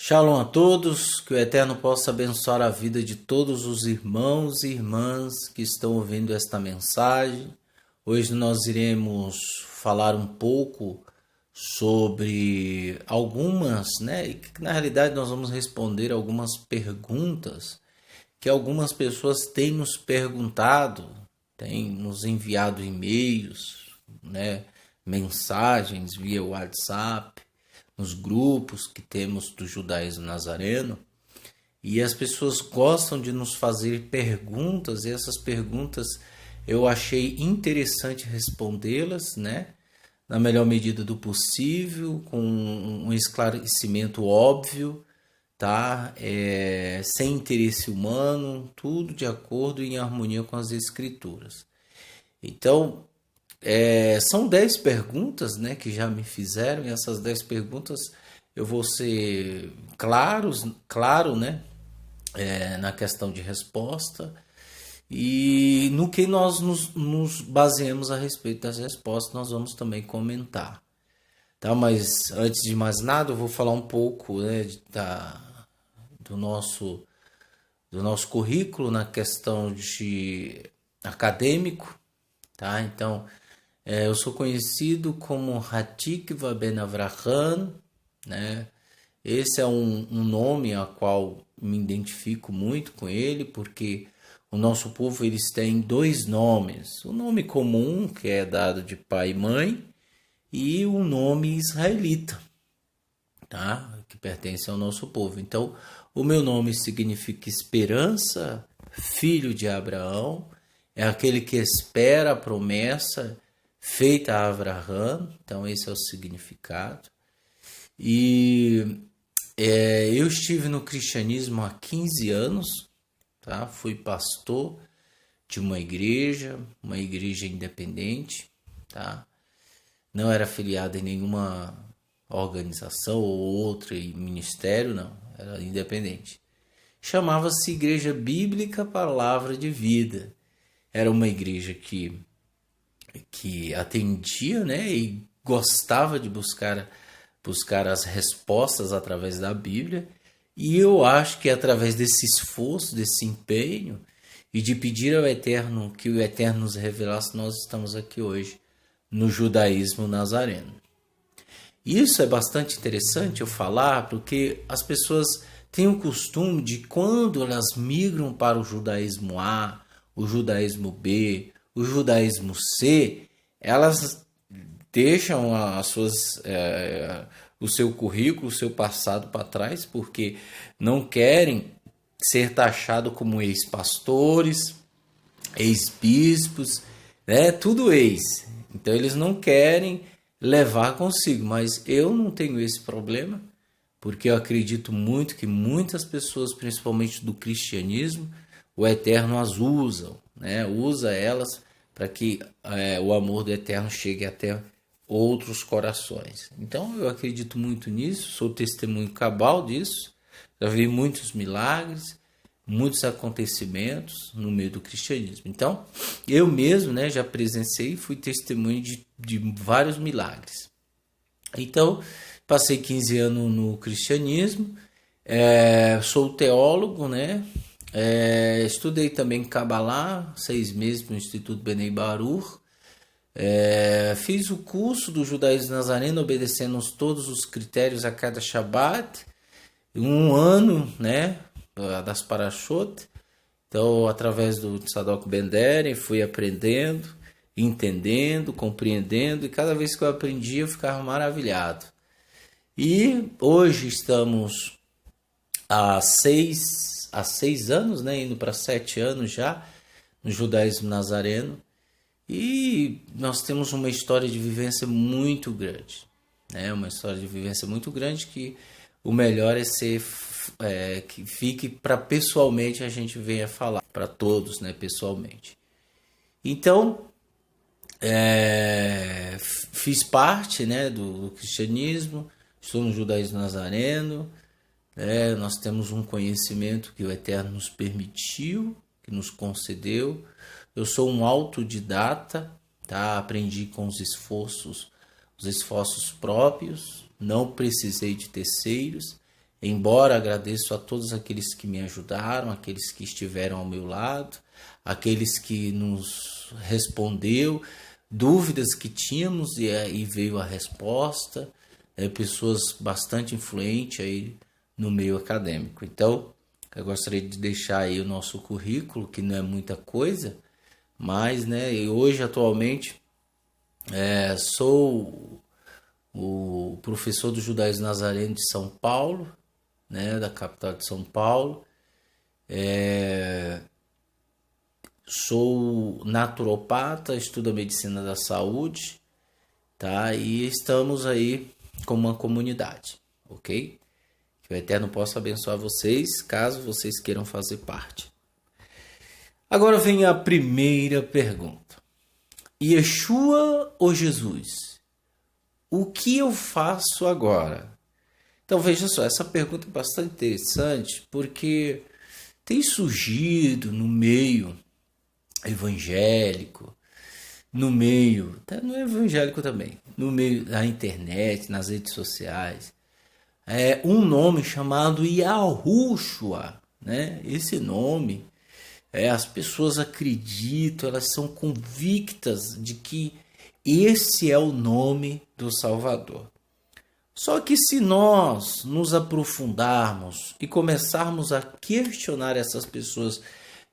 Shalom a todos, que o Eterno possa abençoar a vida de todos os irmãos e irmãs que estão ouvindo esta mensagem. Hoje nós iremos falar um pouco sobre algumas, e que na realidade nós vamos responder algumas perguntas que algumas pessoas têm nos perguntado, têm nos enviado e-mails, mensagens via WhatsApp, nos grupos que temos do judaísmo nazareno, e as pessoas gostam de nos fazer perguntas, e essas perguntas eu achei interessante respondê-las, na melhor medida do possível, com um esclarecimento óbvio, sem interesse humano, tudo de acordo e em harmonia com as escrituras. Então, são 10 perguntas, que já me fizeram, e essas 10 perguntas eu vou ser claro, na questão de resposta, e no que nós nos baseamos a respeito das respostas, nós vamos também comentar. Tá? Mas antes de mais nada, eu vou falar um pouco do nosso currículo na questão de acadêmico. Tá? Então, eu sou conhecido como Hatikva Ben Avraham, Esse é um nome a qual me identifico muito com ele, porque o nosso povo eles têm 2 nomes. O nome comum, que é dado de pai e mãe, e o nome israelita, que pertence ao nosso povo. Então, o meu nome significa esperança, filho de Abraão, é aquele que espera a promessa feita a Avraham, então esse é o significado. E eu estive no cristianismo há 15 anos, fui pastor de uma igreja independente, não era afiliado em nenhuma organização ou outro ministério, não, era independente. Chamava-se Igreja Bíblica Palavra de Vida. Era uma igreja que atendia, e gostava de buscar as respostas através da Bíblia, e eu acho que através desse esforço, desse empenho, e de pedir ao Eterno que o Eterno nos revelasse, nós estamos aqui hoje no judaísmo nazareno. Isso é bastante interessante eu falar, porque as pessoas têm o costume de, quando elas migram para o judaísmo A, o judaísmo B, o judaísmo C, elas deixam o seu currículo, o seu passado para trás, porque não querem ser taxados como ex-pastores, ex-bispos, tudo ex. Então eles não querem levar consigo, mas eu não tenho esse problema, porque eu acredito muito que muitas pessoas, principalmente do cristianismo, o Eterno as usa elas para que o amor do Eterno chegue até outros corações. Então eu acredito muito nisso, sou testemunho cabal disso, já vi muitos milagres, muitos acontecimentos no meio do cristianismo. Então eu mesmo já presenciei e fui testemunho de vários milagres. Então passei 15 anos no cristianismo, sou teólogo, estudei também Kabbalah, 6 meses no Instituto Bnei Baruch. Fiz o curso do judaísmo nazareno, obedecendo todos os critérios a cada Shabbat. 1 ano, das Parashot. Então, através do Tzadok Ben Deren, fui aprendendo, entendendo, compreendendo. E cada vez que eu aprendia, eu ficava maravilhado. E hoje estamos há 6 anos, indo para 7 anos já, no judaísmo nazareno, e nós temos uma história de vivência muito grande, uma história de vivência muito grande, que o melhor é que fique para pessoalmente a gente venha falar, para todos, pessoalmente. Então, fiz parte, do cristianismo, estou no judaísmo nazareno. Nós temos um conhecimento que o Eterno nos permitiu, que nos concedeu. Eu sou um autodidata, aprendi com os esforços próprios, não precisei de terceiros. embora agradeço a todos aqueles que me ajudaram, aqueles que estiveram ao meu lado, aqueles que nos respondeu, dúvidas que tínhamos e aí veio a resposta, pessoas bastante influentes aí no meio acadêmico. Então, eu gostaria de deixar aí o nosso currículo, que não é muita coisa, mas hoje atualmente sou o professor do Judaísmo Nazareno de São Paulo, da capital de São Paulo. Sou naturopata, estudo a medicina da saúde, tá? E estamos aí como uma comunidade, ok? Que o Eterno possa abençoar vocês, caso vocês queiram fazer parte. Agora vem a primeira pergunta. Yeshua ou Jesus? O que eu faço agora? Então veja só, essa pergunta é bastante interessante porque tem surgido no meio evangélico, no meio evangélico também, no meio da internet, nas redes sociais, um nome chamado Yahushua, Esse nome, as pessoas acreditam, elas são convictas de que esse é o nome do Salvador. Só que se nós nos aprofundarmos e começarmos a questionar essas pessoas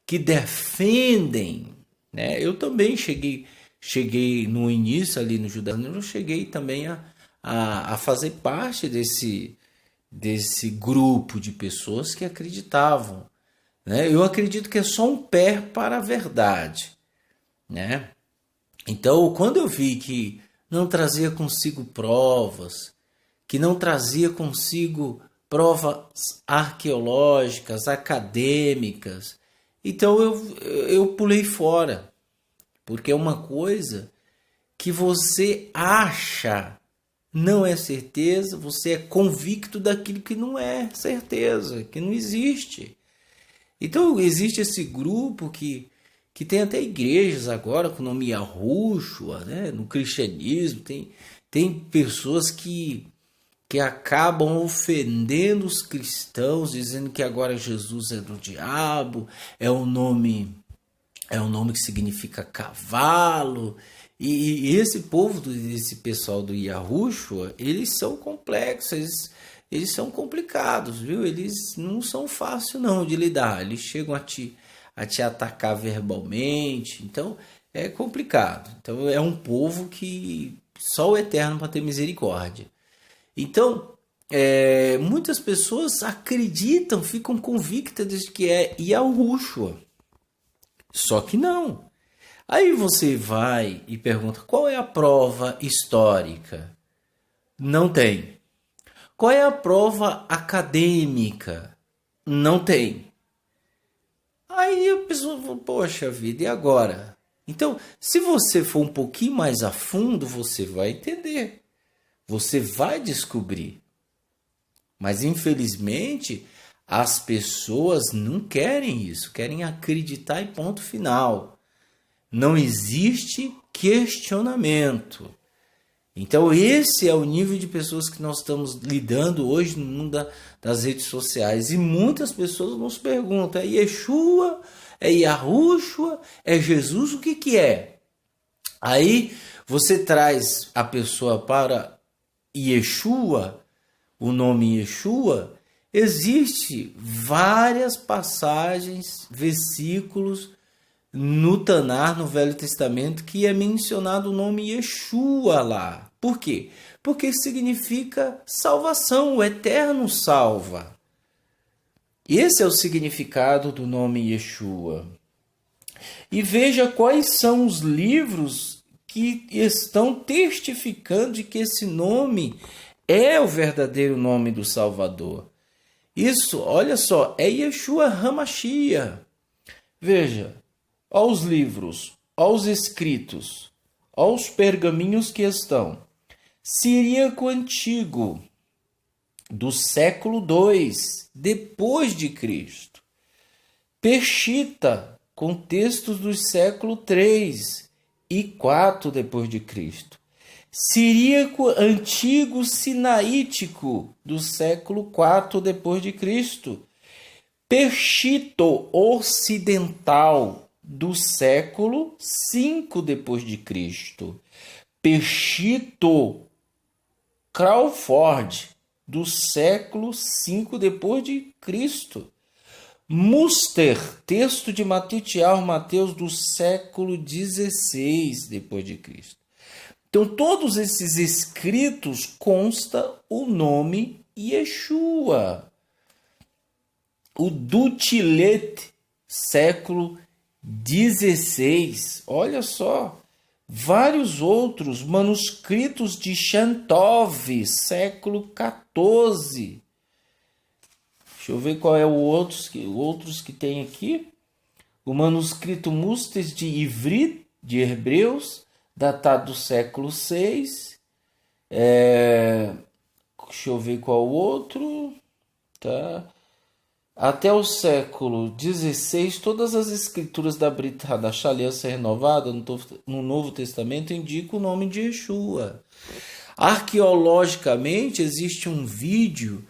que defendem, eu também cheguei no início ali no judaísmo, eu cheguei também a fazer parte desse grupo de pessoas que acreditavam. Eu acredito que é só um pé para a verdade. Então, quando eu vi que não trazia consigo provas, que não trazia consigo provas arqueológicas, acadêmicas, então eu pulei fora, porque é uma coisa que você acha, não é certeza, você é convicto daquilo que não é certeza, que não existe. Então existe esse grupo que tem até igrejas agora com o nome Yahushua, no cristianismo, tem pessoas que acabam ofendendo os cristãos, dizendo que agora Jesus é do diabo, é um nome que significa cavalo. E esse povo, esse pessoal do Yahushua, eles são complexos, eles são complicados, viu? Eles não são fáceis não de lidar, eles chegam a te atacar verbalmente, então é complicado. Então é um povo que só o Eterno para ter misericórdia. Então, muitas pessoas acreditam, ficam convictas de que é Yahushua. Só que não. Aí você vai e pergunta, qual é a prova histórica? Não tem. Qual é a prova acadêmica? Não tem. Aí a pessoa fala, poxa vida, e agora? Então, se você for um pouquinho mais a fundo, você vai entender. Você vai descobrir. Mas, infelizmente, as pessoas não querem isso. Querem acreditar e ponto final. Não existe questionamento. Então, esse é o nível de pessoas que nós estamos lidando hoje no mundo das redes sociais. E muitas pessoas nos perguntam, é Yeshua, é Yahushua, é Jesus, o que é? Aí, você traz a pessoa para Yeshua, o nome Yeshua, existe várias passagens, versículos no Tanar, no Velho Testamento, que é mencionado o nome Yeshua lá. Por quê? Porque significa salvação, o Eterno salva. Esse é o significado do nome Yeshua. E veja quais são os livros que estão testificando de que esse nome é o verdadeiro nome do Salvador. Isso, olha só, é Yeshua HaMashiach. Veja, aos livros, aos escritos, aos pergaminhos que estão. Siríaco Antigo, do século II, depois de Cristo. Peshita, com textos do século III e IV depois de Cristo. Siríaco antigo sinaítico do século IV depois de Cristo. Perchito ocidental do século V depois de Cristo. Perchito Crawford do século V depois de Cristo. Muster, texto de Mateus do século XVI depois de Cristo. Então, todos esses escritos consta o nome Yeshua. O Dutilet, século XVI. Olha só. Vários outros manuscritos de Chantov, século XIV. Deixa eu ver qual é outros que tem aqui. O manuscrito Mustes de Ivrit, de Hebreus, datado do século VI. Deixa eu ver qual outro. Tá. Até o século XVI, todas as escrituras da Brit Hadash, Aliança Renovada, no Novo Testamento, indicam o nome de Yeshua. Arqueologicamente, existe um vídeo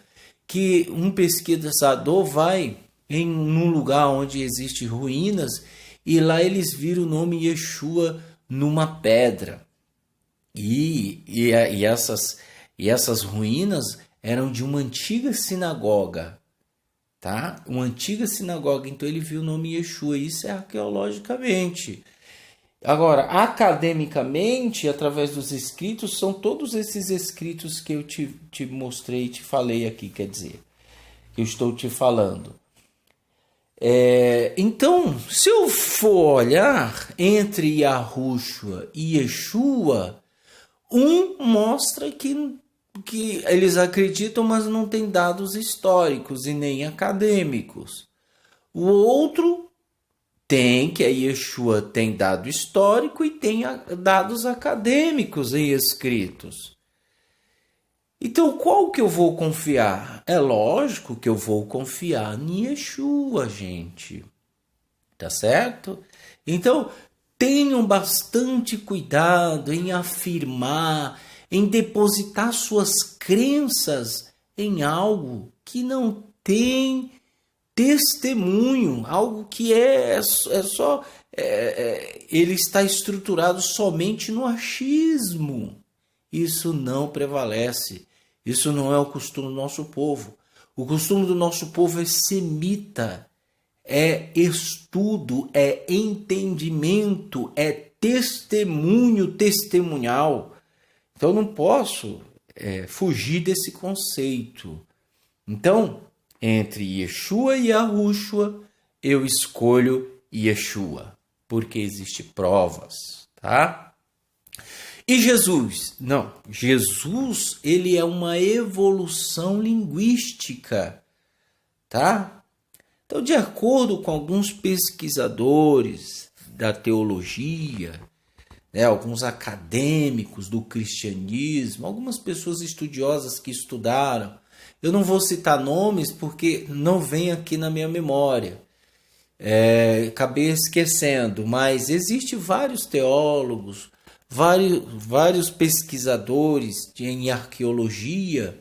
que um pesquisador vai num lugar onde existem ruínas e lá eles viram o nome Yeshua numa pedra. E essas ruínas eram de uma antiga sinagoga. Tá? Uma antiga sinagoga, então ele viu o nome Yeshua, isso é arqueologicamente. Agora, academicamente, através dos escritos, são todos esses escritos que eu te mostrei, te falei aqui, quer dizer, que eu estou te falando. Então, se eu for olhar entre Yahushua e Yeshua, um mostra que eles acreditam, mas não tem dados históricos e nem acadêmicos. O outro tem que a Yeshua tem dado histórico e tem dados acadêmicos e escritos. Então, qual que eu vou confiar? É lógico que eu vou confiar em Yeshua, gente. Tá certo? Então, tenham bastante cuidado em afirmar, em depositar suas crenças em algo que não tem testemunho, algo que ele está estruturado somente no achismo. Isso não prevalece. Isso não é o costume do nosso povo. O costume do nosso povo é semita, é estudo, é entendimento, é testemunho testemunhal. Então, eu não posso fugir desse conceito. Então, entre Yeshua e Yahushua, eu escolho Yeshua, porque existem provas, tá? E Jesus? Não, Jesus, ele é uma evolução linguística, tá? Então, de acordo com alguns pesquisadores da teologia, alguns acadêmicos do cristianismo, algumas pessoas estudiosas que estudaram. Eu não vou citar nomes porque não vem aqui na minha memória. Acabei esquecendo, mas existem vários teólogos, vários pesquisadores em arqueologia,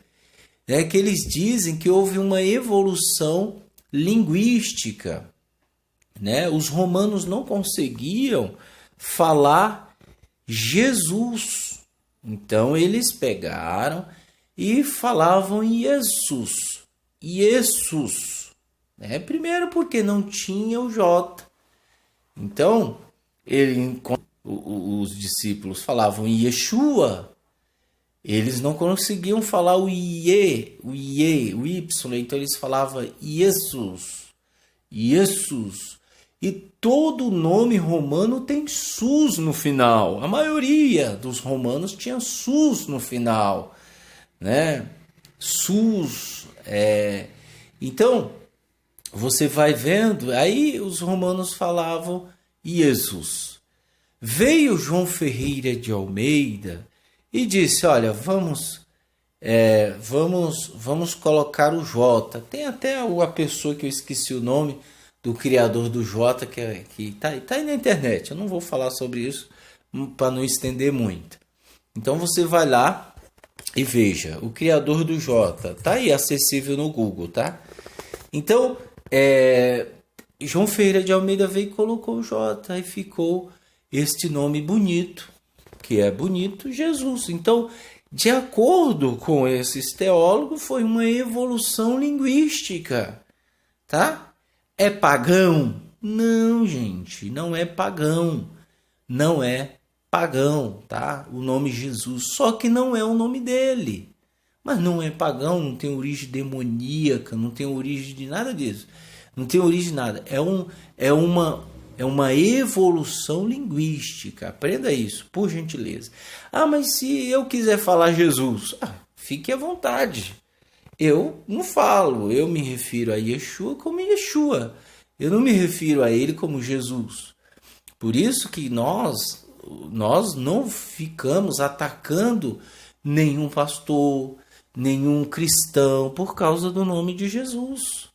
que eles dizem que houve uma evolução linguística. Os romanos não conseguiam falar Jesus. Então eles pegaram e falavam Jesus. Primeiro porque não tinha o J. Então os discípulos falavam Yeshua. Eles não conseguiam falar o I, o Y. Então eles falavam Jesus. E todo nome romano tem sus no final. A maioria dos romanos tinha sus no final, Sus. Então, você vai vendo, aí os romanos falavam Jesus. Veio João Ferreira de Almeida e disse, olha, vamos colocar o J. Tem até a pessoa que eu esqueci o nome, do criador do J, que tá aí na internet. Eu não vou falar sobre isso para não estender muito. Então você vai lá e veja, o criador do J, tá aí acessível no Google, tá? Então, João Ferreira de Almeida veio e colocou o J e ficou este nome bonito, que é bonito, Jesus. Então, de acordo com esses teólogos, foi uma evolução linguística, tá? É pagão? Não, gente, não é pagão. Não é pagão, tá? O nome Jesus, só que não é o nome dele. Mas não é pagão, não tem origem demoníaca, não tem origem de nada disso. Não tem origem de nada. É uma evolução linguística. Aprenda isso, por gentileza. Ah, mas se eu quiser falar Jesus, fique à vontade. Eu não falo, eu me refiro a Yeshua como Yeshua. Eu não me refiro a ele como Jesus. Por isso que nós não ficamos atacando nenhum pastor, nenhum cristão por causa do nome de Jesus.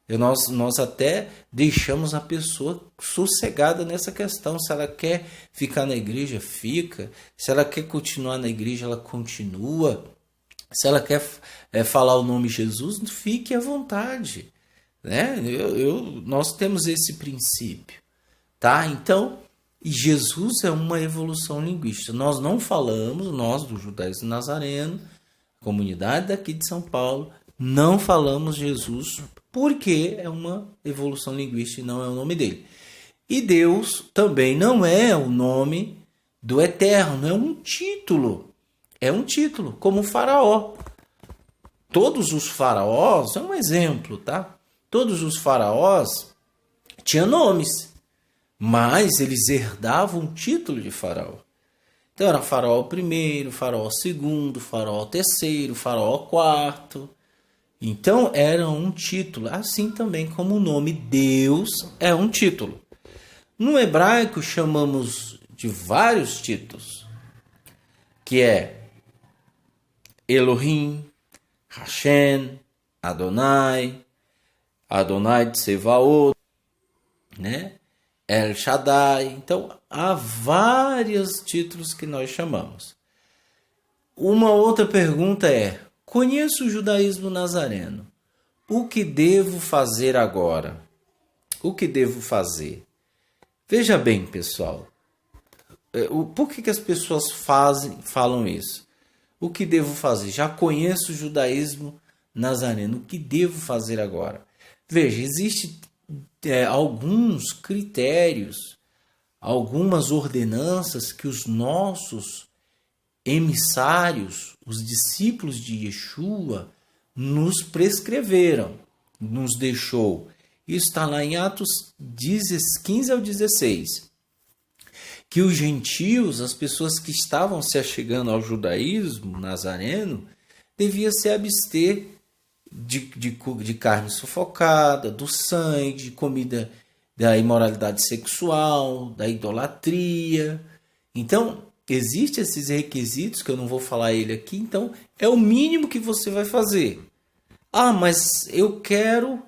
Nós até deixamos a pessoa sossegada nessa questão. Se ela quer ficar na igreja, fica. Se ela quer continuar na igreja, ela continua. Se ela quer falar o nome Jesus, fique à vontade. Né? Nós temos esse princípio. Tá? Então, Jesus é uma evolução linguística. Nós não falamos, nós do Judaísmo Nazareno, comunidade daqui de São Paulo, não falamos Jesus porque é uma evolução linguística e não é o nome dele. E Deus também não é o nome do Eterno, é um título. É um título, como o faraó. Todos os faraós, é um exemplo, tá? Todos os faraós tinham nomes, mas eles herdavam o título de faraó. Então era faraó primeiro, faraó segundo, faraó terceiro, faraó quarto. Então era um título, assim também como o nome Deus é um título. No hebraico chamamos de vários títulos, que é Elohim, Hashem, Adonai, Adonai Tsevaot, né? El Shaddai. Então há vários títulos que nós chamamos. Uma outra pergunta é: conheço o judaísmo nazareno. O que devo fazer agora? O que devo fazer? Veja bem, pessoal. Por que as pessoas falam isso? O que devo fazer? Já conheço o judaísmo nazareno. O que devo fazer agora? Veja, existem alguns critérios, algumas ordenanças que os nossos emissários, os discípulos de Yeshua, nos prescreveram, nos deixou. Isso está lá em Atos 15 ao 16. Que os gentios, as pessoas que estavam se achegando ao judaísmo nazareno, deviam se abster de carne sufocada, do sangue, de comida, da imoralidade sexual, da idolatria. Então, existem esses requisitos que eu não vou falar ele aqui, então é o mínimo que você vai fazer. Ah, mas eu quero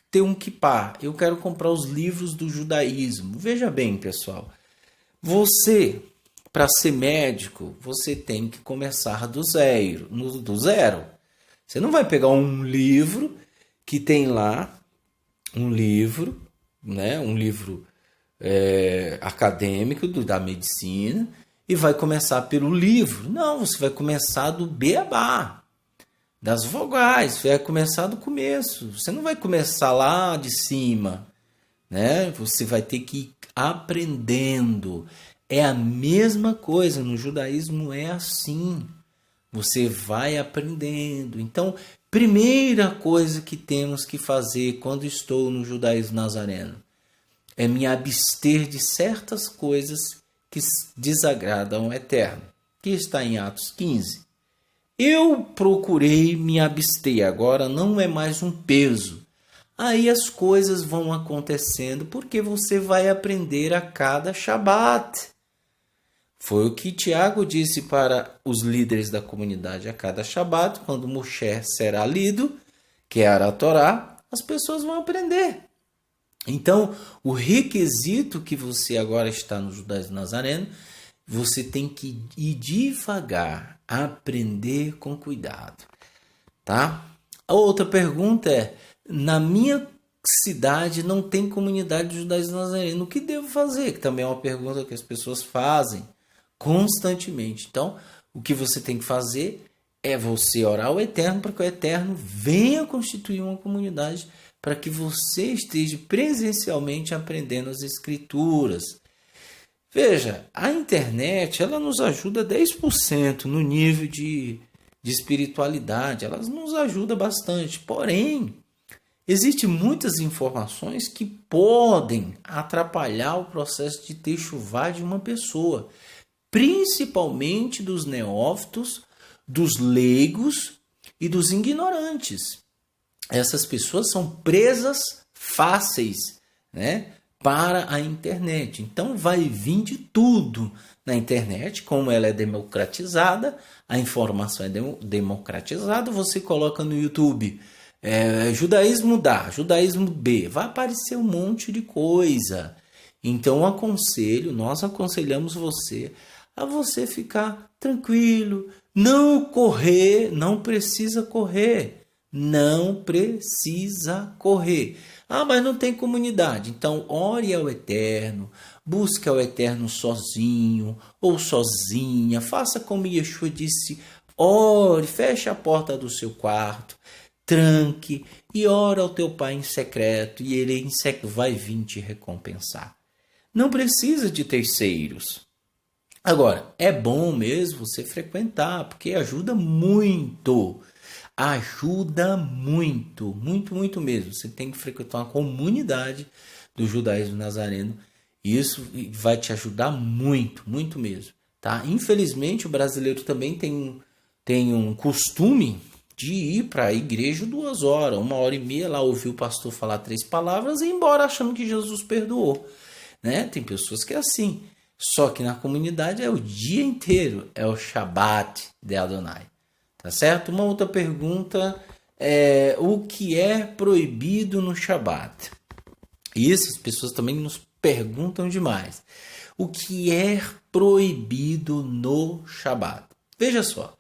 ter um kippah, eu quero comprar os livros do judaísmo. Veja bem, pessoal, você, para ser médico, você tem que começar do zero. Você não vai pegar um livro que tem lá, um livro acadêmico da medicina, e vai começar pelo livro. Não, você vai começar do beabá, das vogais, você vai começar do começo. Você não vai começar lá de cima, né? Você vai ter que ir aprendendo. É a mesma coisa, no judaísmo é assim. Você vai aprendendo. Então, primeira coisa que temos que fazer quando estou no judaísmo nazareno é me abster de certas coisas que desagradam ao Eterno, que está em Atos 15. Eu procurei me abster, agora não é mais um peso. Aí as coisas vão acontecendo porque você vai aprender a cada Shabat. Foi o que Tiago disse para os líderes da comunidade a cada Shabat, quando Moshe será lido, que é a Torá, as pessoas vão aprender. Então, o requisito que você agora está no judaísmo nazareno você tem que ir devagar, aprender com cuidado, tá? A outra pergunta é: na minha cidade não tem comunidade de judaísmo nazareno, o que devo fazer? Que também é uma pergunta que as pessoas fazem constantemente. Então, o que você tem que fazer é você orar ao Eterno para que o Eterno venha constituir uma comunidade para que você esteja presencialmente aprendendo as Escrituras. Veja, a internet ela nos ajuda 10% no nível de espiritualidade, ela nos ajuda bastante, porém, existem muitas informações que podem atrapalhar o processo de techuvá de uma pessoa, principalmente dos neófitos, dos leigos e dos ignorantes. Essas pessoas são presas fáceis, né, para a internet. Então vai vir de tudo na internet, como ela é democratizada, a informação é democratizada, você coloca no YouTube judaísmo A, judaísmo B, vai aparecer um monte de coisa. Então nós aconselhamos você a você ficar tranquilo, não correr, não precisa correr. Não precisa correr. Ah, mas não tem comunidade. Então, ore ao Eterno, busque ao Eterno sozinho ou sozinha. Faça como Yeshua disse, ore, feche a porta do seu quarto, tranque e ore ao teu Pai em secreto e ele em secreto vai vir te recompensar. Não precisa de terceiros. Agora, é bom mesmo você frequentar, porque ajuda muito. Ajuda muito, muito, muito mesmo. Você tem que frequentar uma comunidade do judaísmo nazareno. E isso vai te ajudar muito, muito mesmo. Tá? Infelizmente, o brasileiro também tem um costume de ir para a igreja 2 horas, 1h30, lá ouvir o pastor falar 3 palavras e ir embora achando que Jesus perdoou. Né? Tem pessoas que é assim. Só que na comunidade é o dia inteiro, é o Shabat de Adonai. Tá certo? Uma outra pergunta é o que é proibido no Shabat? E essas pessoas também nos perguntam demais. O que é proibido no Shabat? Veja só,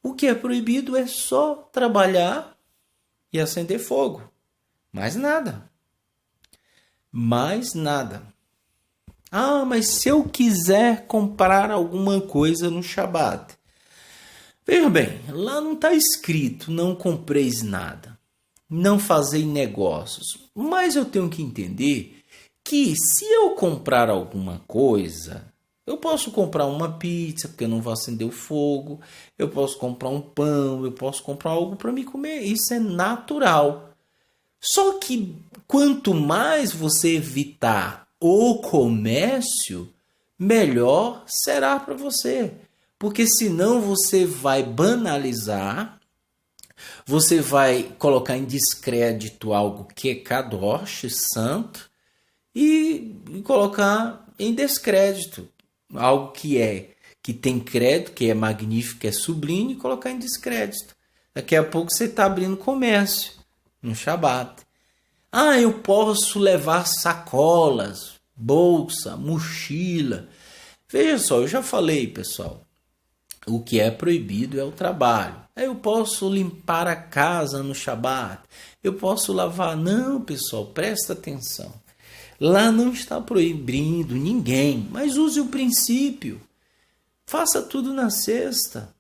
o que é proibido é só trabalhar e acender fogo. Mais nada. Mais nada. Ah, mas se eu quiser comprar alguma coisa no Shabat? Veja bem, lá não está escrito não compreis nada, não fazei negócios. Mas eu tenho que entender que se eu comprar alguma coisa, eu posso comprar uma pizza, porque eu não vou acender o fogo, eu posso comprar um pão, eu posso comprar algo para me comer, isso é natural. Só que quanto mais você evitar o comércio, melhor será para você. Porque senão você vai banalizar, você vai colocar em descrédito algo que é kadosh, santo, e colocar em descrédito algo que tem crédito, que é magnífico, que é sublime, e colocar em descrédito. Daqui a pouco você está abrindo comércio no Shabat. Ah, eu posso levar sacolas, bolsa, mochila. Veja só, eu já falei, pessoal. O que é proibido é o trabalho. Eu posso limpar a casa no Shabat. Eu posso lavar. Não, pessoal, presta atenção. Lá não está proibindo ninguém, mas use o princípio. Faça tudo na sexta.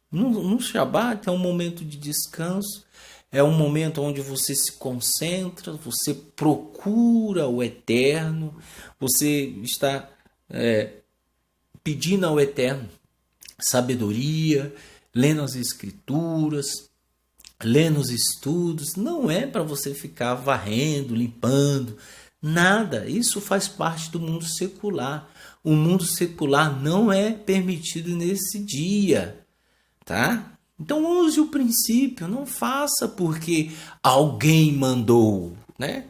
No Shabat é um momento de descanso. É um momento onde você se concentra, você procura o Eterno. Você está pedindo ao Eterno sabedoria, lendo as escrituras, lendo os estudos. Não é para você ficar varrendo, limpando, nada. Isso faz parte do mundo secular. O mundo secular não é permitido nesse dia, tá? Então use o princípio, não faça porque alguém mandou, né?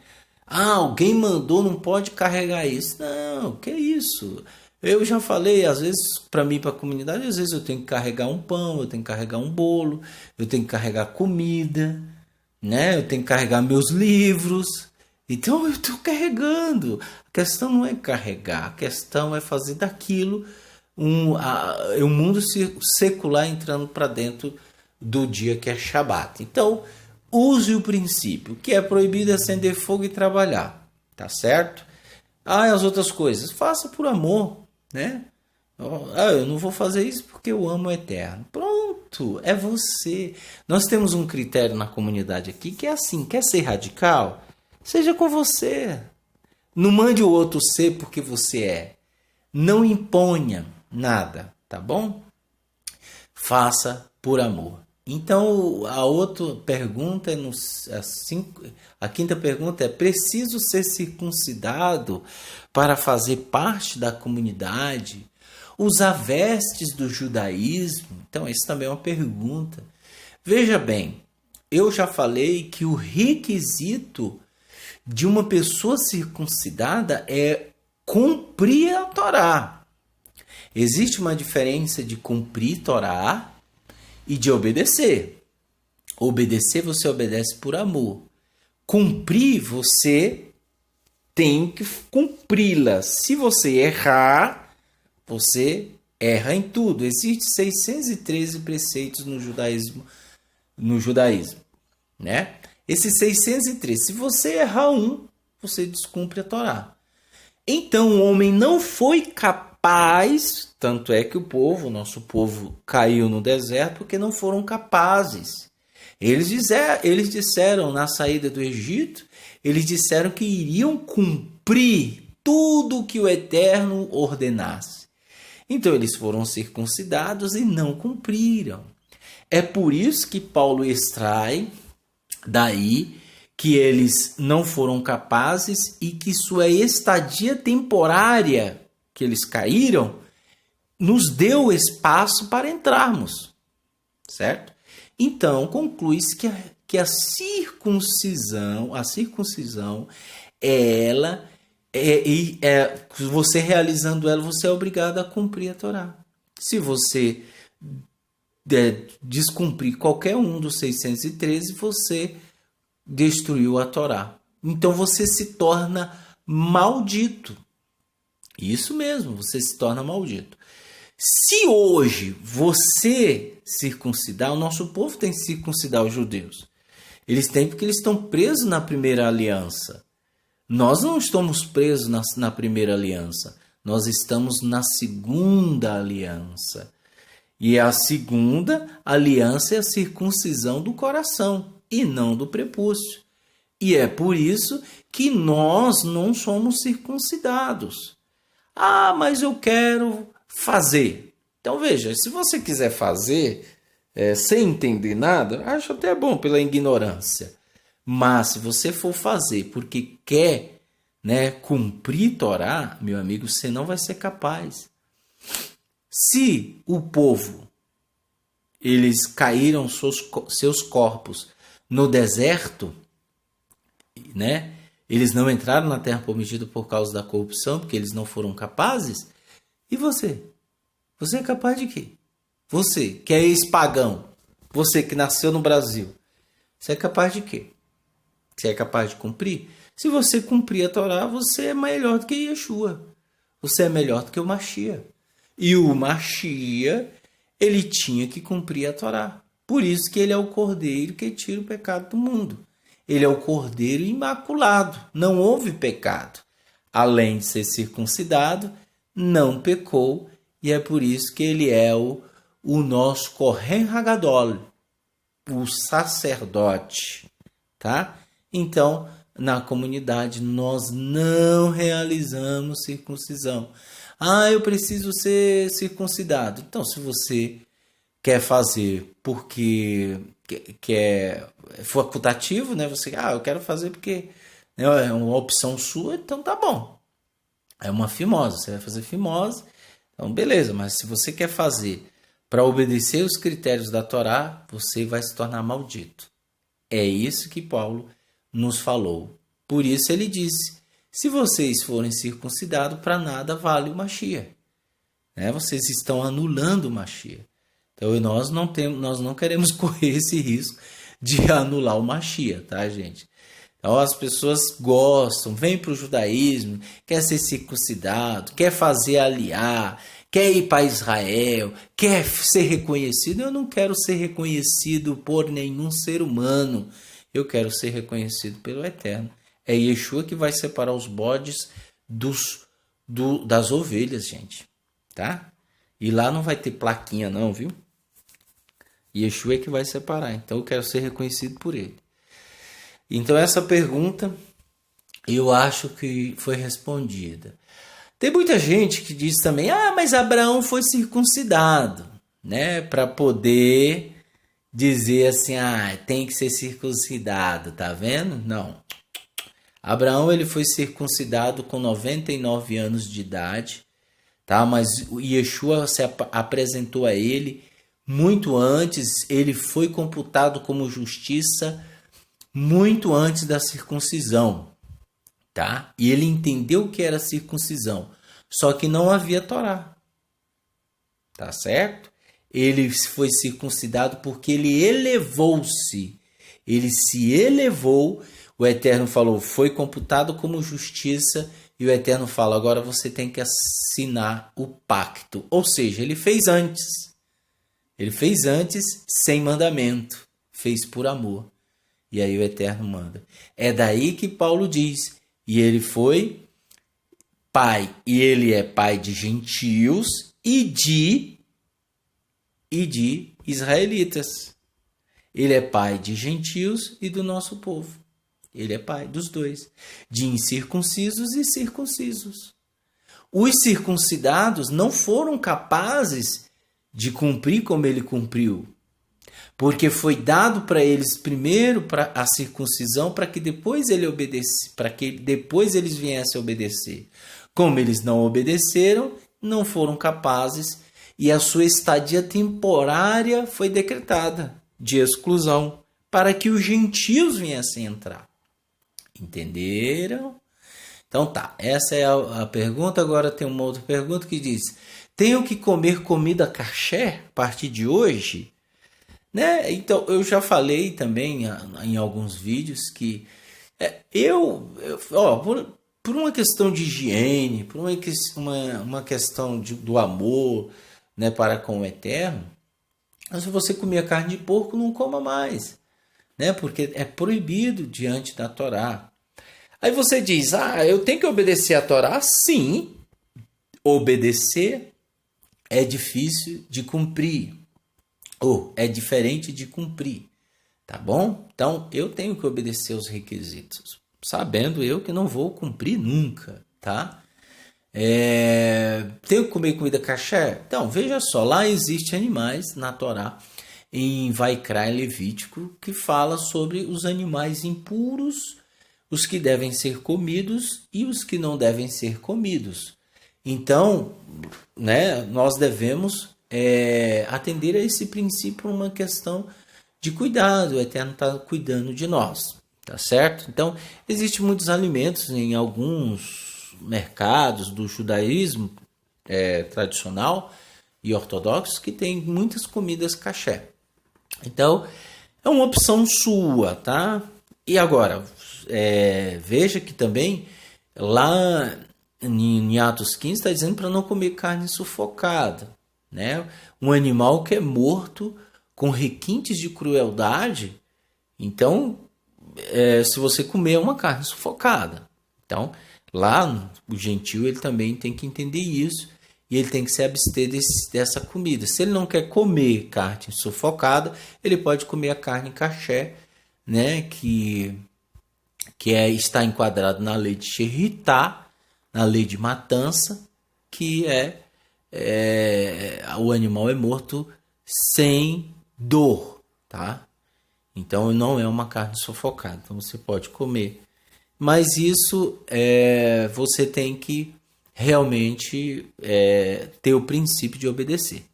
Ah, alguém mandou, não pode carregar isso. Não, que isso? Eu já falei, às vezes, para mim, para a comunidade, às vezes eu tenho que carregar um pão, eu tenho que carregar um bolo, eu tenho que carregar comida, né? Eu tenho que carregar meus livros. Então eu estou carregando. A questão não é carregar, a questão é fazer daquilo o mundo secular entrando para dentro do dia que é Shabat. Então, use o princípio, que é proibido acender fogo e trabalhar, tá certo? As outras coisas, faça por amor, né? Eu não vou fazer isso porque eu amo o Eterno. Pronto, é você. Nós temos um critério na comunidade aqui que é assim, quer ser radical? Seja com você. Não mande o outro ser porque você é. Não imponha nada, tá bom? Faça por amor. Então, a outra pergunta, a quinta pergunta é: preciso ser circuncidado para fazer parte da comunidade? Usar vestes do judaísmo? Então, isso também é uma pergunta. Veja bem, eu já falei que o requisito de uma pessoa circuncidada é cumprir a Torá. Existe uma diferença de cumprir Torá e de obedecer. Obedecer, você obedece por amor. Cumprir, você tem que cumpri-la. Se você errar, você erra em tudo. Existem 613 preceitos no judaísmo, né? Esses 613, se você errar um, você descumpre a Torá. Então o homem não foi capaz, tanto é que o nosso povo caiu no deserto porque não foram capazes. Eles disseram na saída do Egito, eles disseram que iriam cumprir tudo o que o Eterno ordenasse. Então eles foram circuncidados e não cumpriram. É por isso que Paulo extrai daí que eles não foram capazes e que sua estadia temporária, que eles caíram, nos deu espaço para entrarmos, certo? Então, conclui-se que a circuncisão, você realizando ela, você é obrigado a cumprir a Torá. Se você descumprir qualquer um dos 613, você destruiu a Torá. Então você se torna maldito. Isso mesmo, você se torna maldito. Se hoje você circuncidar, o nosso povo tem que circuncidar os judeus. Eles têm porque eles estão presos na primeira aliança. Nós não estamos presos na primeira aliança. Nós estamos na segunda aliança. E a segunda aliança é a circuncisão do coração e não do prepúcio. E é por isso que nós não somos circuncidados. Mas eu quero fazer. Então veja, se você quiser fazer sem entender nada, acho até bom pela ignorância. Mas se você for fazer porque quer, cumprir Torá, meu amigo, você não vai ser capaz. Se o povo, eles caíram seus corpos no deserto, eles não entraram na terra prometida por causa da corrupção, porque eles não foram capazes. E você? Você é capaz de quê? Você que é ex-pagão, você que nasceu no Brasil, você é capaz de quê? Você é capaz de cumprir? Se você cumprir a Torá, você é melhor do que Yeshua. Você é melhor do que o Mashiach. E o Mashiach, ele tinha que cumprir a Torá. Por isso que ele é o cordeiro que tira o pecado do mundo. Ele é o cordeiro imaculado. Não houve pecado. Além de ser circuncidado, não pecou. E é por isso que ele é o nosso Kohen Hagadol, o sacerdote. Tá? Então, na comunidade, nós não realizamos circuncisão. Eu preciso ser circuncidado. Então, se você quer fazer porque é facultativo, você, eu quero fazer porque é uma opção sua, então tá bom. É uma fimose, você vai fazer fimose, então beleza. Mas se você quer fazer para obedecer os critérios da Torá, você vai se tornar maldito. É isso que Paulo nos falou. Por isso ele disse: se vocês forem circuncidados, para nada vale o Mashiach. Vocês estão anulando o Mashiach. Então nós não queremos correr esse risco de anular o Mashiach, tá, gente? Então as pessoas gostam, vêm para o judaísmo, quer ser circuncidado, quer fazer aliá, quer ir para Israel, quer ser reconhecido. Eu não quero ser reconhecido por nenhum ser humano. Eu quero ser reconhecido pelo Eterno. É Yeshua que vai separar os bodes das ovelhas, gente. Tá? E lá não vai ter plaquinha não, viu? Yeshua é que vai separar. Então eu quero ser reconhecido por ele. Então essa pergunta eu acho que foi respondida. Tem muita gente que diz também, mas Abraão foi circuncidado, né? Para poder dizer assim, tem que ser circuncidado, tá vendo? Não. Abraão ele foi circuncidado com 99 anos de idade, tá? Mas Yeshua se apresentou a ele muito antes, ele foi computado como justiça muito antes da circuncisão, tá? E ele entendeu o que era circuncisão, só que não havia Torá, tá certo? Ele foi circuncidado porque ele elevou-se, ele se elevou, o Eterno falou, foi computado como justiça, e o Eterno fala, agora você tem que assinar o pacto, ou seja, ele fez antes sem mandamento, fez por amor. E aí o Eterno manda. É daí que Paulo diz, e ele foi pai, e ele é pai de gentios e de israelitas. Ele é pai de gentios e do nosso povo. Ele é pai dos dois, de incircuncisos e circuncisos. Os circuncidados não foram capazes de cumprir como ele cumpriu, porque foi dado para eles primeiro para a circuncisão, para que depois ele obedecesse, para que depois eles viessem a obedecer. Como eles não obedeceram, não foram capazes, e a sua estadia temporária foi decretada de exclusão, para que os gentios viessem entrar. Entenderam? Então tá, essa é a pergunta. Agora tem uma outra pergunta que diz: tenho que comer comida kasher a partir de hoje? Né? Então, eu já falei também em alguns vídeos que por uma questão de higiene, por uma questão do amor, né, para com o Eterno, se você comer carne de porco, não coma mais, né, porque é proibido diante da Torá. Aí você diz, eu tenho que obedecer a Torá? Sim, obedecer é difícil de cumprir, ou é diferente de cumprir, tá bom? Então, eu tenho que obedecer os requisitos, sabendo eu que não vou cumprir nunca, tá? Tenho que comer comida kasher? Então, veja só, lá existem animais na Torá, em Vaikra, Levítico, que fala sobre os animais impuros, os que devem ser comidos e os que não devem ser comidos. Então, né, nós devemos atender a esse princípio por uma questão de cuidado. O Eterno está cuidando de nós, tá certo? Então, existem muitos alimentos em alguns mercados do judaísmo tradicional e ortodoxo que tem muitas comidas kasher. Então, é uma opção sua, tá? E agora, veja que também lá em Atos 15 está dizendo para não comer carne sufocada, né? Um animal que é morto com requintes de crueldade, então, se você comer é uma carne sufocada. Então, lá o gentio ele também tem que entender isso e ele tem que se abster dessa comida. Se ele não quer comer carne sufocada, ele pode comer a carne kasher, né? Que está enquadrado na lei de Sheritá, na lei de matança, que o animal é morto sem dor, tá? Então não é uma carne sufocada, então você pode comer. Mas isso você tem que realmente ter o princípio de obedecer,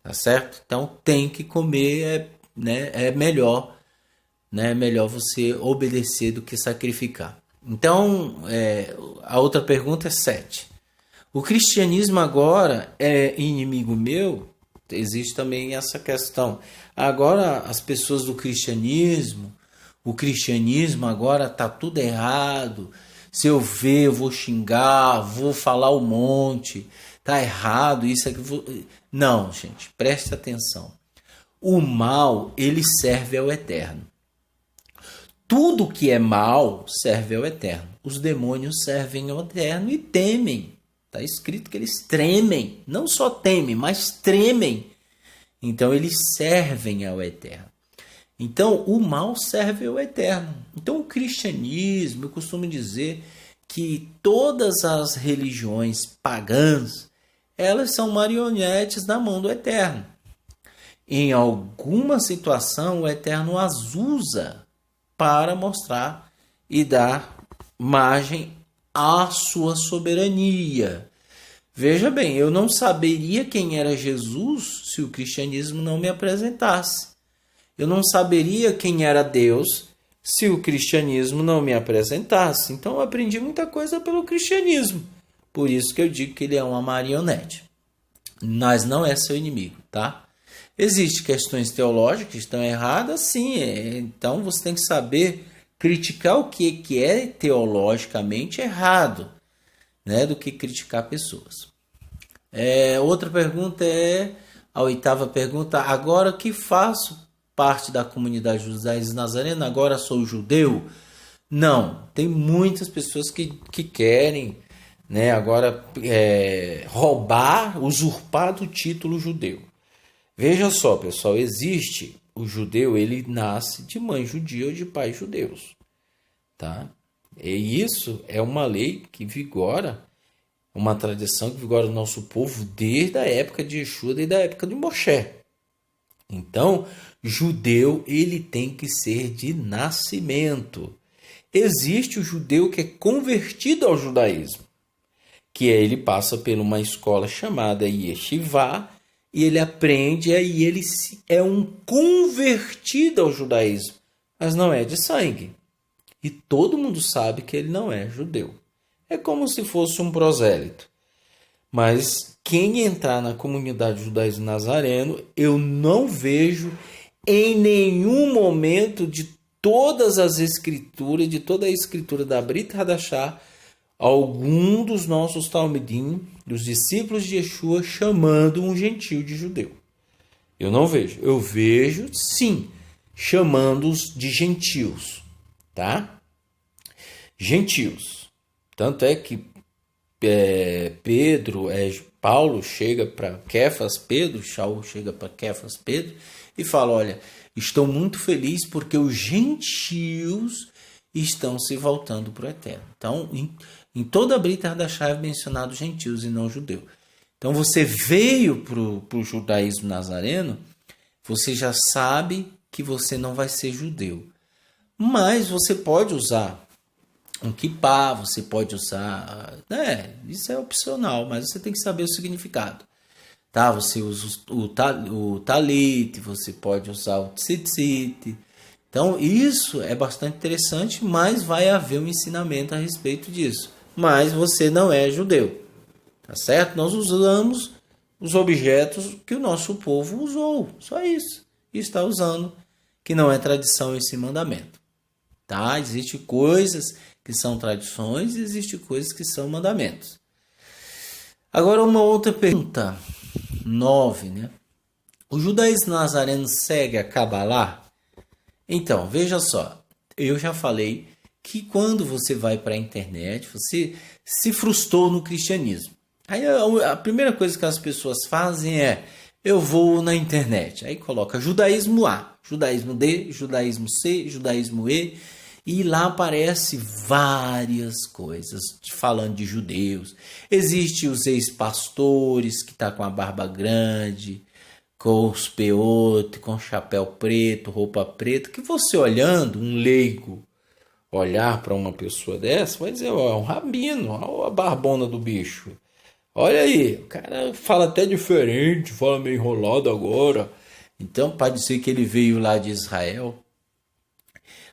tá certo? Então tem que comer, né? É melhor, né? É melhor você obedecer do que sacrificar. Então, a outra pergunta é 7. O cristianismo agora é inimigo meu? Existe também essa questão. Agora, as pessoas do cristianismo, o cristianismo agora está tudo errado. Se eu ver, eu vou xingar, vou falar um monte. tá errado, isso aqui. Não, gente, preste atenção. O mal, ele serve ao eterno. Tudo que é mal serve ao eterno. Os demônios servem ao eterno e temem. Está escrito que eles tremem. Não só temem, mas tremem. Então eles servem ao eterno. Então o mal serve ao eterno. Então o cristianismo, eu costumo dizer que todas as religiões pagãs, elas são marionetes na mão do eterno. Em alguma situação, o eterno as usa para mostrar e dar margem à sua soberania. Veja bem, eu não saberia quem era Jesus se o cristianismo não me apresentasse. Eu não saberia quem era Deus se o cristianismo não me apresentasse. Então eu aprendi muita coisa pelo cristianismo. Por isso que eu digo que ele é uma marionete. Mas não é seu inimigo, tá? Existem questões teológicas que estão erradas, sim. Então você tem que saber criticar o que é teologicamente errado, né, do que criticar pessoas. Outra pergunta é a 8ª pergunta. Agora que faço parte da comunidade judaica nazarena, agora sou judeu? Não, tem muitas pessoas que querem, né, agora usurpar do título judeu. Veja só, pessoal, existe o judeu, ele nasce de mãe judia ou de pais judeus, tá? E isso é uma lei que vigora, uma tradição que vigora no nosso povo desde a época de Yeshua, desde a época de Moshe. Então, judeu, ele tem que ser de nascimento. Existe o judeu que é convertido ao judaísmo, que ele passa por uma escola chamada Yeshivá, e ele aprende, e ele é um convertido ao judaísmo, mas não é de sangue. E todo mundo sabe que ele não é judeu. É como se fosse um prosélito. Mas quem entrar na comunidade judaísmo nazareno, eu não vejo em nenhum momento de todas as escrituras, de toda a escritura da Brit Hadashah, algum dos nossos talmidim, dos discípulos de Yeshua, chamando um gentio de judeu. Eu não vejo. Eu vejo, sim, chamando-os de gentios, tá? Gentios. Tanto é que Paulo chega para Kefas Pedro, Shaul chega para Kefas Pedro e fala, olha, estou muito feliz porque os gentios estão se voltando para o eterno. Então, em toda a Brit Hadashah é mencionado gentios e não judeu. Então, você veio para o judaísmo nazareno, você já sabe que você não vai ser judeu. Mas você pode usar um kippá, você pode usar... isso é opcional, mas você tem que saber o significado. Tá? Você usa o talit, você pode usar o tzitzit. Então, isso é bastante interessante, mas vai haver um ensinamento a respeito disso. Mas você não é judeu, tá certo? Nós usamos os objetos que o nosso povo usou, só isso. E está usando, que não é tradição esse mandamento. Tá? Existem coisas que são tradições e existem coisas que são mandamentos. Agora uma outra pergunta, 9, né? O judaísmo nazareno segue a Kabbalah? Então, veja só, eu já falei que quando você vai para a internet, você se frustrou no cristianismo. Aí a primeira coisa que as pessoas fazem é, eu vou na internet, aí coloca judaísmo A, judaísmo D, judaísmo C, judaísmo E, e lá aparece várias coisas falando de judeus. Existem os ex-pastores que tá com a barba grande, com os peotes, com chapéu preto, roupa preta, que você olhando, um leigo, olhar para uma pessoa dessa, vai dizer, ó, é um rabino, ó a barbona do bicho. Olha aí, o cara fala até diferente, fala meio enrolado agora. Então pode ser que ele veio lá de Israel.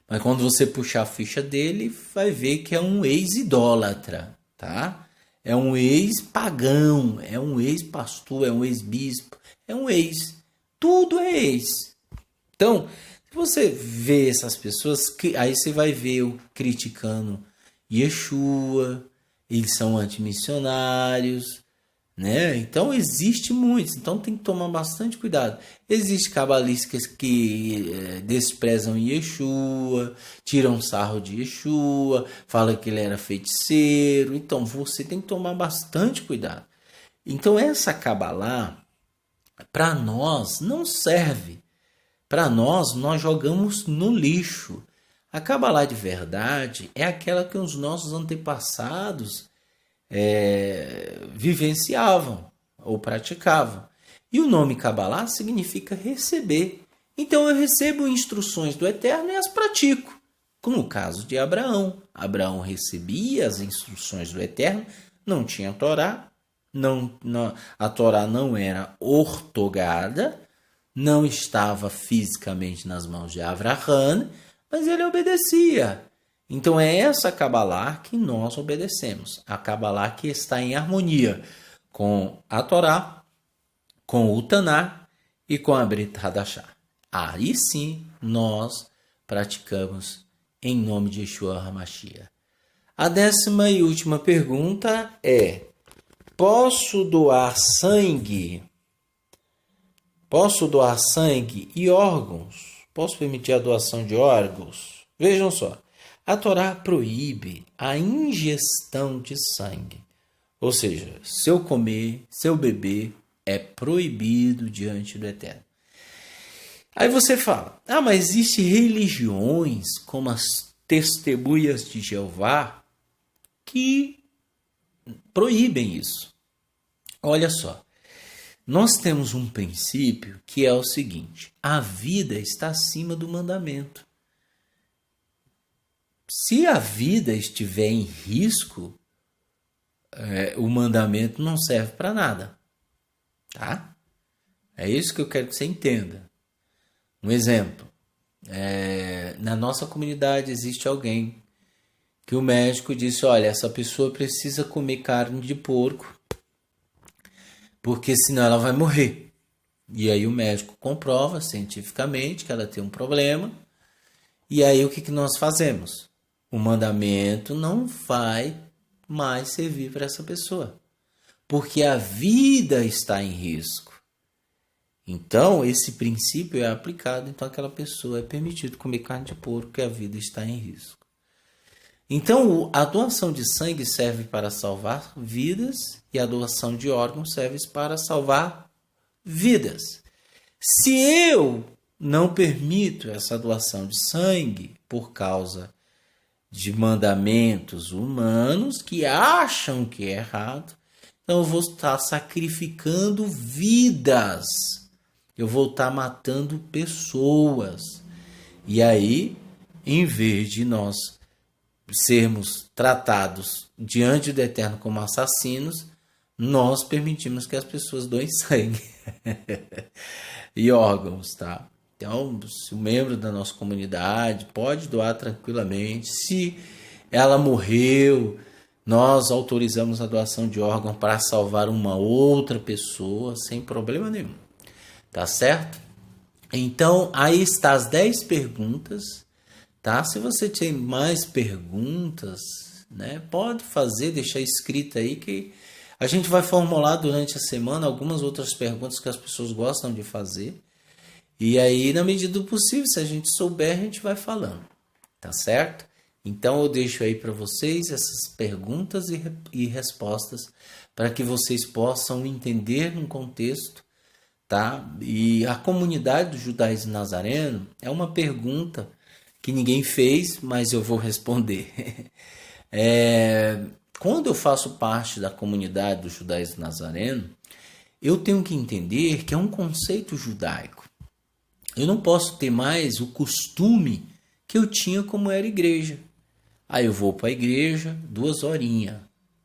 Mas quando você puxar a ficha dele, vai ver que é um ex-idólatra, tá? É um ex-pagão, é um ex-pastor, é um ex-bispo, é um ex. Tudo é ex. Então, se você vê essas pessoas, aí você vai ver o criticando Yeshua, eles são antimissionários, né? Então existe muitos, então tem que tomar bastante cuidado. Existem cabalistas que desprezam Yeshua, tiram sarro de Yeshua, falam que ele era feiticeiro, então você tem que tomar bastante cuidado. Então essa cabalá para nós não serve. Para nós jogamos no lixo. A cabalá de verdade é aquela que os nossos antepassados vivenciavam ou praticavam. E o nome Cabalá significa receber. Então eu recebo instruções do Eterno e as pratico. Como o caso de Abraão. Abraão recebia as instruções do Eterno, não tinha Torá, a Torá não era ortogada, não estava fisicamente nas mãos de Avraham, mas ele obedecia. Então é essa Cabalá que nós obedecemos. A Cabalá que está em harmonia com a Torá, com o Taná e com a Brit Hadashah. Aí sim nós praticamos em nome de Yeshua HaMashiach. A 10ª e última pergunta é: posso doar sangue? Posso doar sangue e órgãos? Posso permitir a doação de órgãos? Vejam só. A Torá proíbe a ingestão de sangue. Ou seja, se eu comer, se eu beber, é proibido diante do Eterno. Aí você fala, mas existem religiões como as Testemunhas de Jeová que proíbem isso. Olha só, nós temos um princípio que é o seguinte: a vida está acima do mandamento. Se a vida estiver em risco, o mandamento não serve para nada. Tá? É isso que eu quero que você entenda. Um exemplo. Na nossa comunidade existe alguém que o médico disse: olha, essa pessoa precisa comer carne de porco, porque senão ela vai morrer. E aí o médico comprova cientificamente que ela tem um problema. E aí o que nós fazemos? O mandamento não vai mais servir para essa pessoa, porque a vida está em risco. Então, esse princípio é aplicado, então aquela pessoa é permitido comer carne de porco, porque a vida está em risco. Então, a doação de sangue serve para salvar vidas e a doação de órgãos serve para salvar vidas. Se eu não permito essa doação de sangue por causa de mandamentos humanos que acham que é errado, então eu vou estar sacrificando vidas, eu vou estar matando pessoas. E aí, em vez de nós sermos tratados diante do Eterno como assassinos, nós permitimos que as pessoas doem sangue e órgãos, tá? Então, se o membro da nossa comunidade pode doar tranquilamente. Se ela morreu, nós autorizamos a doação de órgão para salvar uma outra pessoa sem problema nenhum. Tá certo? Então, aí está as 10 perguntas. Tá? Se você tem mais perguntas, né, pode fazer, deixar escrito aí que a gente vai formular durante a semana algumas outras perguntas que as pessoas gostam de fazer. E aí, na medida do possível, se a gente souber, a gente vai falando. Tá certo? Então, eu deixo aí para vocês essas perguntas e respostas para que vocês possam entender num contexto, tá? E a comunidade do judaísmo nazareno é uma pergunta que ninguém fez, mas eu vou responder. Quando eu faço parte da comunidade do judaísmo nazareno, eu tenho que entender que é um conceito judaico. Eu não posso ter mais o costume que eu tinha como era igreja. Aí eu vou para a igreja 2 horinhas,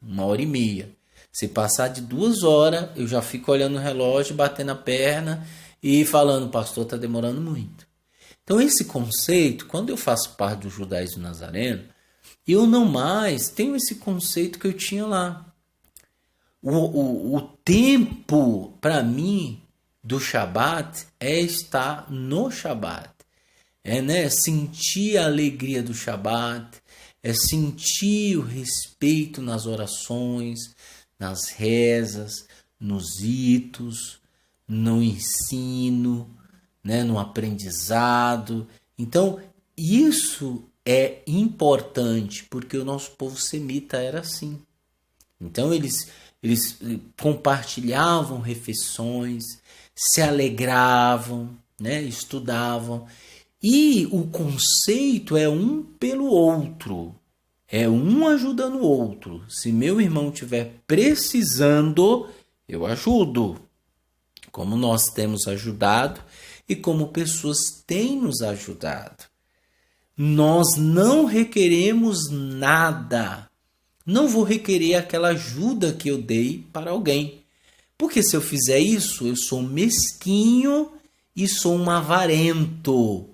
1h30. Se passar de 2 horas, eu já fico olhando o relógio, batendo a perna e falando: pastor, está demorando muito. Então esse conceito, quando eu faço parte do judaísmo nazareno, eu não mais tenho esse conceito que eu tinha lá. O tempo, para mim, do Shabat é estar no Shabat. Sentir a alegria do Shabat, sentir o respeito nas orações, nas rezas, nos ritos, no ensino, né, no aprendizado. Então, isso é importante, porque o nosso povo semita era assim. Então, eles compartilhavam refeições, se alegravam, né, estudavam. E o conceito é um pelo outro. É um ajudando o outro. Se meu irmão estiver precisando, eu ajudo. Como nós temos ajudado e como pessoas têm nos ajudado. Nós não requeremos nada. Não vou requerer aquela ajuda que eu dei para alguém. Porque se eu fizer isso, eu sou mesquinho e sou um avarento.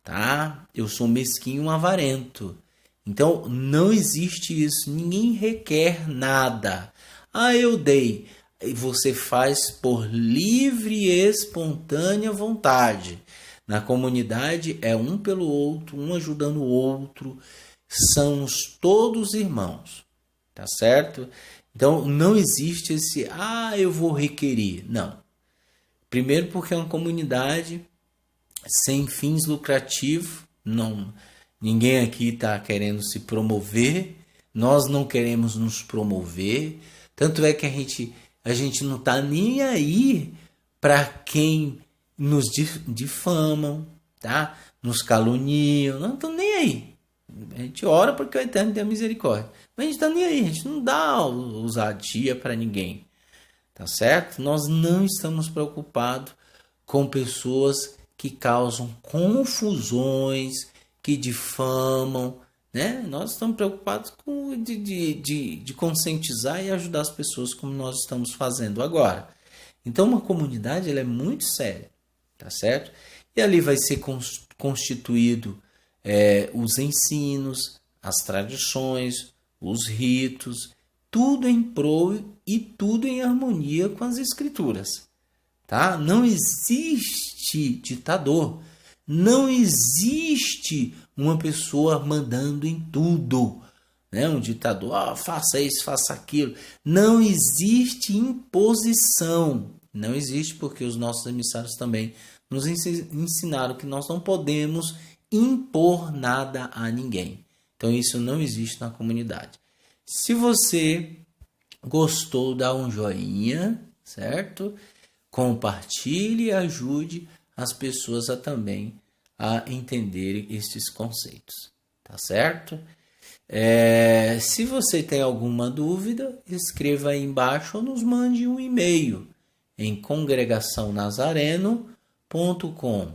Tá? Eu sou mesquinho e um avarento. Então, não existe isso. Ninguém requer nada. Ah, eu dei. E você faz por livre e espontânea vontade. Na comunidade é um pelo outro, um ajudando o outro. Somos todos irmãos. Tá certo? Então, não existe esse, eu vou requerer. Não. Primeiro porque é uma comunidade sem fins lucrativos. Não, ninguém aqui está querendo se promover. Nós não queremos nos promover. Tanto é que a gente não está nem aí para quem nos difamam, tá? Nos caluniam. Não estão nem aí. A gente ora porque o Eterno tem misericórdia. Mas a gente está nem aí. A gente não dá ousadia para ninguém. Tá certo? Nós não estamos preocupados com pessoas que causam confusões, que difamam, né? Nós estamos preocupados com de conscientizar e ajudar as pessoas como nós estamos fazendo agora. Então, uma comunidade ela é muito séria, tá certo? E ali vai ser constituído os ensinos, as tradições, os ritos, tudo em prol e tudo em harmonia com as escrituras. Tá? Não existe ditador, não existe uma pessoa mandando em tudo, né? Um ditador, faça isso, faça aquilo. Não existe imposição, não existe porque os nossos emissários também nos ensinaram que nós não podemos impor nada a ninguém. Então isso não existe na comunidade. Se você gostou, dá um joinha, certo? Compartilhe e ajude as pessoas também a entenderem estes conceitos, tá certo? Se você tem alguma dúvida, escreva aí embaixo ou nos mande um e-mail em congregaçãonazareno.com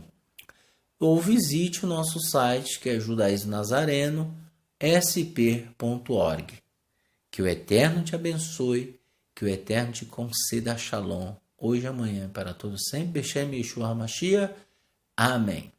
ou visite o nosso site que é judaísmonazareno.sp.org. Que o Eterno te abençoe, que o Eterno te conceda shalom, hoje e amanhã, para todos sempre. Beshem Yeshua HaMashiach. Amém.